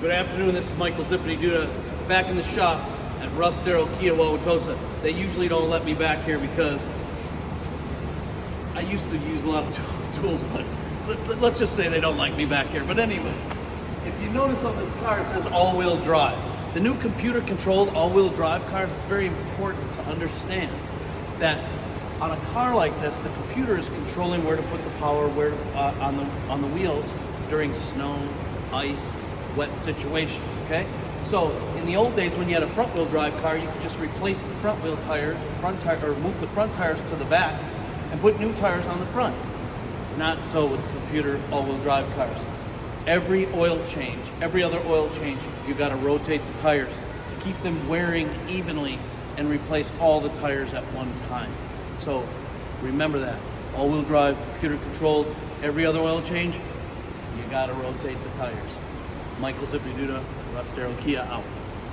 Good afternoon, this is Michael Zippity Duda back in the shop at Russ Darrow Kia Wauwatosa. They usually don't let me back here because I used to use a lot of tools, but let's just say they don't like me back here. But anyway, if you notice on this car it says all-wheel drive. The new computer-controlled all-wheel drive cars, it's very important to understand that on a car like this, the computer is controlling where to put the power, on the wheels during snow, ice, wet situations, okay? So in the old days when you had a front wheel drive car, you could just replace the front wheel tires, or move the front tires to the back and put new tires on the front. Not so with computer all-wheel drive cars. Every oil change, every other oil change, you gotta rotate the tires to keep them wearing evenly and replace all the tires at one time. So remember that, all-wheel drive, computer controlled, every other oil change, you gotta rotate the tires. Michael Zippity Duda, Russ Darrow Kia out.